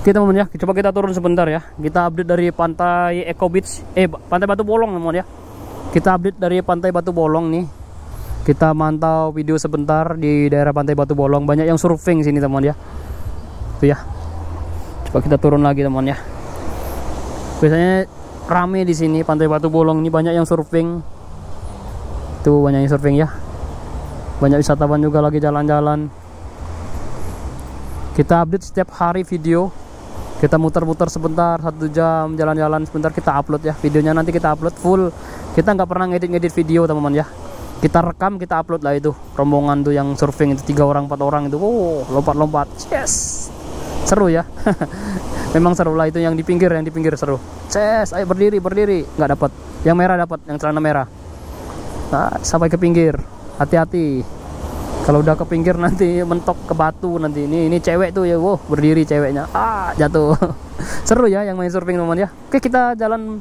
Oke teman ya, coba kita turun sebentar ya. Kita update dari pantai Eco Beach, pantai Batu Bolong teman ya. Kita update dari pantai Batu Bolong nih. Kita mantau video sebentar di daerah pantai Batu Bolong. Banyak yang surfing sini teman ya. Tuh ya. Coba kita turun lagi teman ya. Biasanya rame di sini pantai Batu Bolong ini, banyak yang surfing. Tuh banyak yang surfing ya. Banyak wisatawan juga lagi jalan-jalan. Kita update setiap hari video. Kita muter-muter sebentar, 1 jam jalan-jalan sebentar, kita upload ya videonya. Nanti kita upload full. Kita nggak pernah ngedit video teman-teman ya. Kita rekam, kita upload lah itu rombongan tuh yang surfing itu 3 orang 4 orang itu. Lompat-lompat, yes, seru ya. Memang seru lah itu. Yang di pinggir seru. Yes, ayo berdiri, nggak dapat. Yang merah dapat, yang celana merah. Nah, sampai ke pinggir, hati-hati. Kalau udah ke pinggir nanti mentok ke batu nanti. Ini cewek tuh ya, wow, berdiri ceweknya. Jatuh. Seru ya yang main surfing teman ya. Oke, kita jalan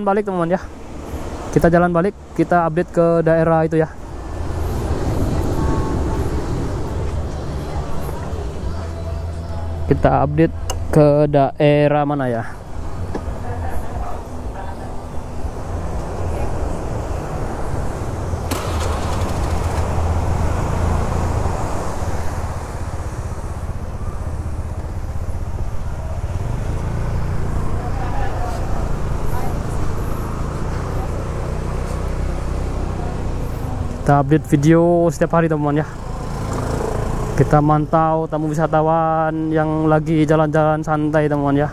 balik teman ya. Kita jalan balik, kita update ke daerah itu ya. Kita update ke daerah mana ya? Kita update video setiap hari teman-teman ya. Kita mantau tamu wisatawan yang lagi jalan-jalan santai teman-teman ya.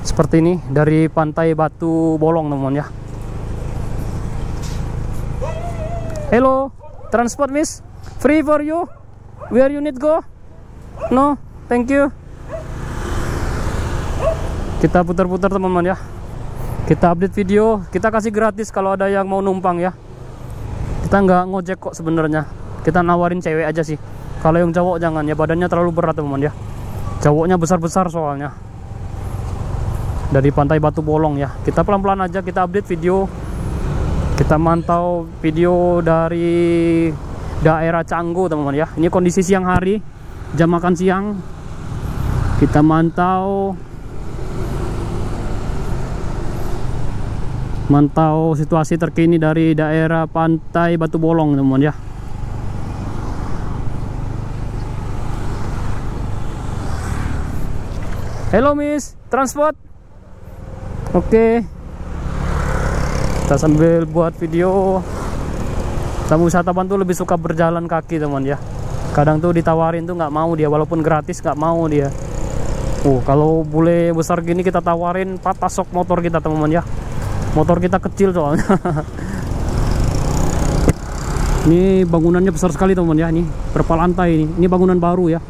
Seperti ini dari pantai Batu Bolong teman-teman ya. Hello, transport miss, free for you. Where you need go? No, thank you. Kita putar-putar teman-teman ya. Kita update video, kita kasih gratis kalau ada yang mau numpang ya. Kita nggak ngojek kok sebenarnya. Kita nawarin cewek aja sih. Kalau yang cowok jangan ya, badannya terlalu berat teman-teman ya. Cowoknya besar-besar soalnya. Dari pantai Batu Bolong ya. Kita pelan-pelan aja, kita update video. Kita mantau video dari daerah Canggu teman-teman ya. Ini kondisi siang hari, jam makan siang. Kita mantau situasi terkini dari daerah pantai Batu Bolong teman-teman ya. Hello miss, transport. Oke. Kita sambil buat video. Tamu wisatawan tuh lebih suka berjalan kaki teman ya. Kadang tuh ditawarin tuh nggak mau dia, walaupun gratis nggak mau dia. Kalau bule besar gini kita tawarin, patah sok motor kita teman-teman ya. Motor kita kecil soalnya. Ini bangunannya besar sekali teman ya. Ini berapa lantai ini? Ini bangunan baru ya.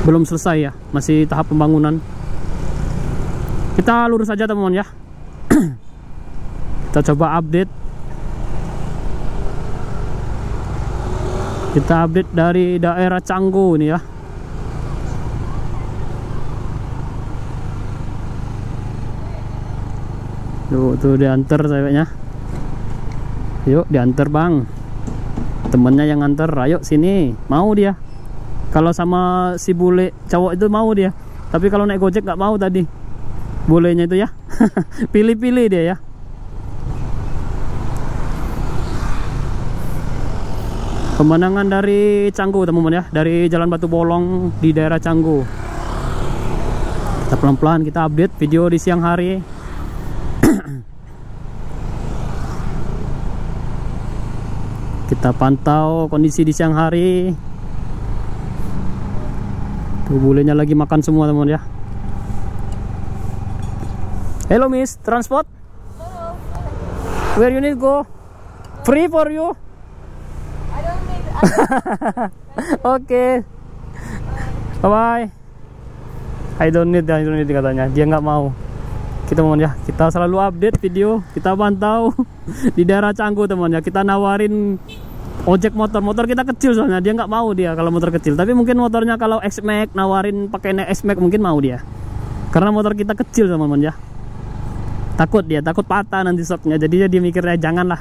Belum selesai ya, masih tahap pembangunan. Kita lurus aja teman ya. Kita coba update. Kita update dari daerah Canggu ini ya. Tuh diantar ceweknya. Yuk diantar bang. Temennya yang nganter, ayo sini. Mau dia. Kalau sama si bule cowok itu mau dia. Tapi kalau naik gojek nggak mau tadi. Bolehnya itu ya. Pilih-pilih dia ya. Pemandangan dari Canggu teman-teman ya. Dari Jalan Batu Bolong di daerah Canggu. Kita pelan-pelan kita update video di siang hari. Kita pantau kondisi di siang hari. Tuh bulenya lagi makan semua teman ya. Hello miss, transport. Hello. Where you need go? Free for you. I don't need. Okay. Bye bye. I don't need katanya. Dia nggak mau. Kita teman ya, kita selalu update video, kita pantau di daerah Canggu teman ya. Kita nawarin ojek motor kita kecil soalnya, dia nggak mau dia kalau motor kecil. Tapi mungkin motornya kalau X-Max, nawarin pakai X-Max mungkin mau dia. Karena motor kita kecil teman ya. Takut patah nanti shocknya. Jadi dia mikirnya jangan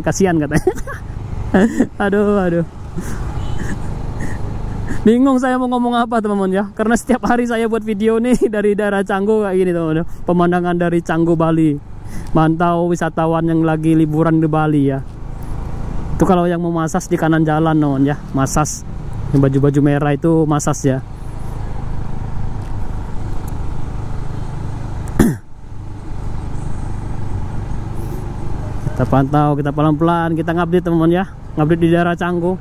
kasihan katanya. Aduh. Bingung saya mau ngomong apa teman-teman ya, karena setiap hari saya buat video nih dari daerah Canggu kayak gini teman-teman. Pemandangan dari Canggu Bali, mantau wisatawan yang lagi liburan di Bali ya. Itu kalau yang mau masas di kanan jalan teman ya, masas yang baju-baju merah itu masas ya. Kita pantau, kita pelan-pelan, kita ngupdate teman-teman ya, ngupdate di daerah Canggu.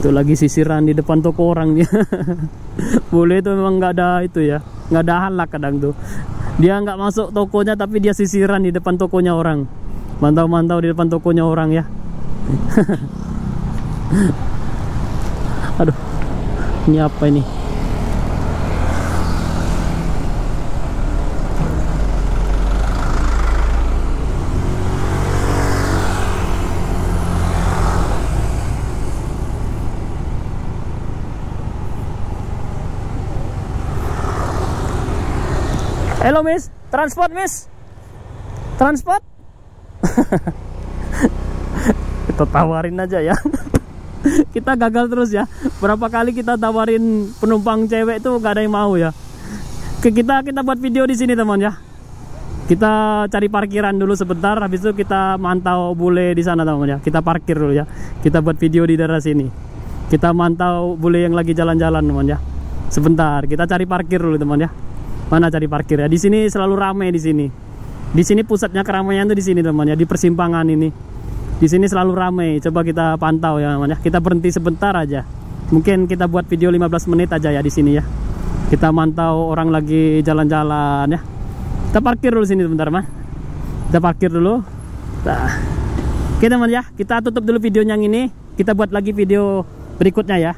Itu lagi sisiran di depan toko orang dia. Boleh itu memang nggak ada itu ya, nggak ada halak kadang tuh. Dia nggak masuk tokonya tapi dia sisiran di depan tokonya orang. Mantau-mantau di depan tokonya orang ya. Aduh, ini apa ini? Halo miss, transport miss, transport. Kita tawarin aja ya. Kita gagal terus ya. Berapa kali kita tawarin penumpang cewek itu gak ada yang mau ya. Kita buat video di sini teman ya. Kita cari parkiran dulu sebentar, habis itu kita mantau bule di sana teman ya. Kita parkir dulu ya. Kita buat video di daerah sini. Kita mantau bule yang lagi jalan-jalan teman ya. Sebentar, kita cari parkir dulu teman ya. Mana cari parkir ya? Di sini selalu ramai di sini. Di sini pusatnya keramaian tuh di sini teman ya, di persimpangan ini. Di sini selalu ramai. Coba kita pantau ya teman ya. Kita berhenti sebentar aja. Mungkin kita buat video 15 menit aja ya di sini ya. Kita mantau orang lagi jalan-jalan ya. Kita parkir dulu sini sebentar man. Kita parkir dulu. Nah. Oke teman ya, kita tutup dulu videonya yang ini. Kita buat lagi video berikutnya ya.